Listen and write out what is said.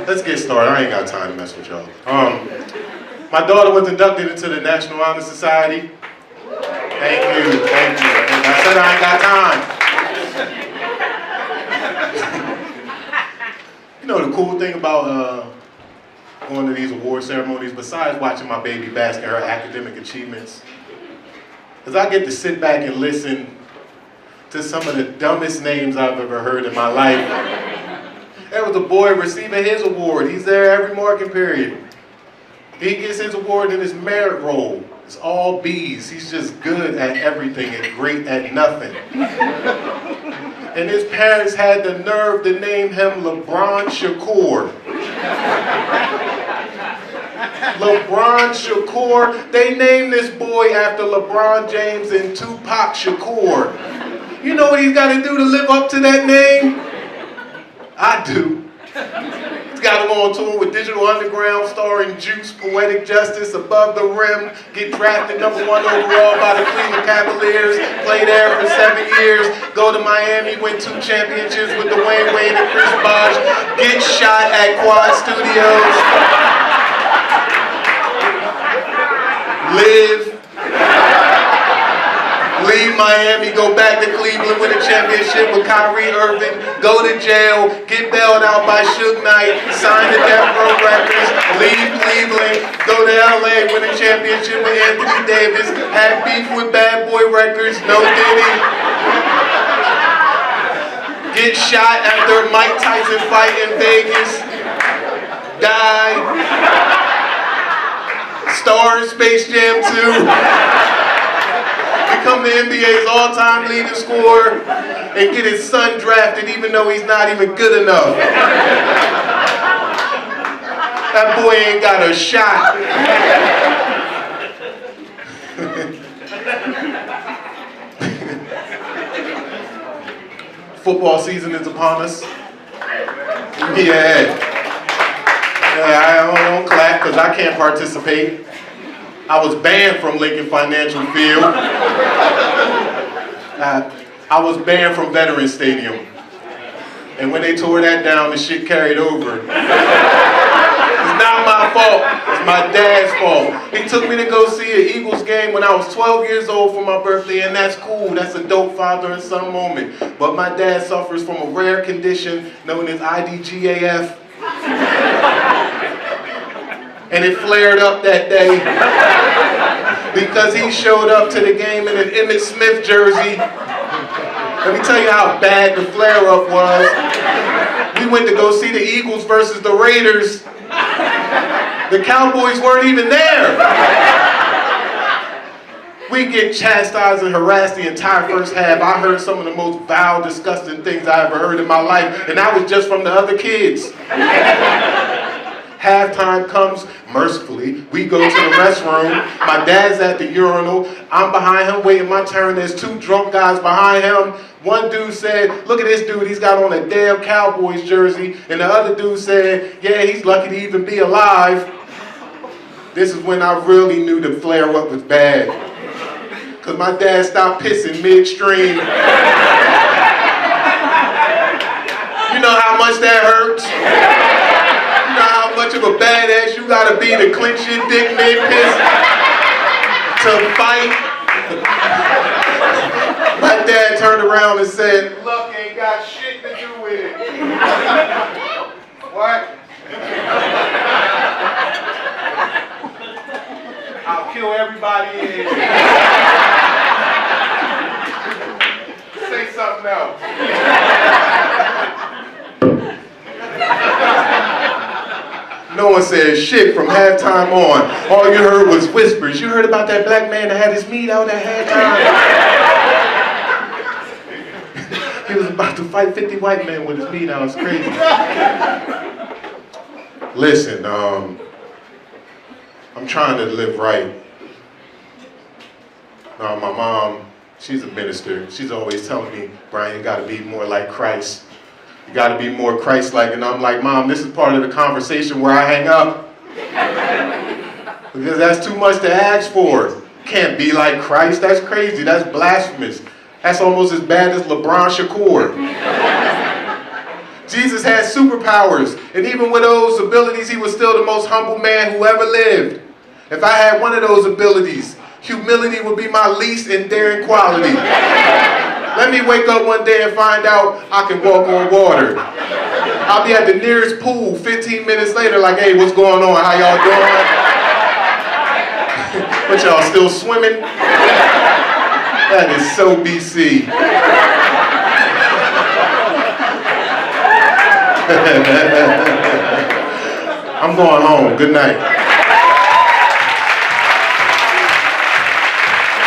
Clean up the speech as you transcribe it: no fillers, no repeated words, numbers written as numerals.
Let's get started. I ain't got time to mess with y'all. My daughter was inducted into the National Honor Society. Thank you. And I said I ain't got time. You know the cool thing about going to these award ceremonies, besides watching my baby bask at her academic achievements, is I get to sit back and listen to some of the dumbest names I've ever heard in my life. There was a boy receiving his award. He's there every marking period. He gets his award in his merit roll. It's all B's. He's just good at everything and great at nothing. And his parents had the nerve to name him LeBron Shakur. LeBron Shakur. They named this boy after LeBron James and Tupac Shakur. You know what he's got to do to live up to that name? I do. He's got to go on tour with Digital Underground, starring Juice, Poetic Justice, Above the Rim, get drafted #1 overall by the Cleveland Cavaliers, play there for 7 years, go to Miami, win 2 championships with Dwayne Wade and Chris Bosh, get shot at Quad Studios, leave Miami, go back to Cleveland, win a championship with Kyrie Irving, go to jail, get bailed out by Suge Knight, sign to Death Row Records, leave Cleveland, go to LA, win a championship with Anthony Davis, have beef with Bad Boy Records, no Diddy, get shot after a Mike Tyson fight in Vegas, die, star in Space Jam 2, become the NBA's all-time leading scorer, and get his son drafted even though he's not even good enough. That boy ain't got a shot. Football season is upon us. Yeah, I don't clap because I can't participate. I was banned from Lincoln Financial Field. I was banned from Veterans Stadium. And when they tore that down, the shit carried over. It's not my fault. It's my dad's fault. He took me to go see an Eagles game when I was 12 years old for my birthday, and that's cool. That's a dope father and son moment. But my dad suffers from a rare condition known as IDGAF. And it flared up that day because he showed up to the game in an Emmitt Smith jersey. Let me tell you how bad the flare-up was. We went to go see the Eagles versus the Raiders. The Cowboys weren't even there. We get chastised and harassed the entire first half. I heard some of the most vile, disgusting things I ever heard in my life, and that was just from the other kids. Halftime comes, mercifully, we go to the restroom, my dad's at the urinal, I'm behind him waiting my turn, there's 2 drunk guys behind him. One dude said, look at this dude, he's got on a damn Cowboys jersey, and the other dude said, yeah, he's lucky to even be alive. This is when I really knew the flare-up was bad, because my dad stopped pissing midstream. You know how much that hurts? You know how much of a badass you gotta be to clench your dick mid-piss to fight? My dad turned around and said, luck ain't got shit to do with it. What? I'll kill everybody in here. Say something else. No one said shit from halftime on. All you heard was whispers. You heard about that black man that had his meat out at halftime? He was about to fight 50 white men with his meat out. It's crazy. Listen, I'm trying to live right. My mom, she's a minister. She's always telling me, Brian, you gotta be more like Christ. You gotta be more Christ-like. And I'm like, Mom, this is part of the conversation where I hang up. Because that's too much to ask for. Can't be like Christ, that's crazy, that's blasphemous. That's almost as bad as LeBron Shakur. Jesus had superpowers, and even with those abilities, he was still the most humble man who ever lived. If I had one of those abilities, humility would be my least endearing quality. Let me wake up one day and find out I can walk on water. I'll be at the nearest pool 15 minutes later like, hey, what's going on? How y'all doing? But y'all still swimming? That is so BC. I'm going home. Good night.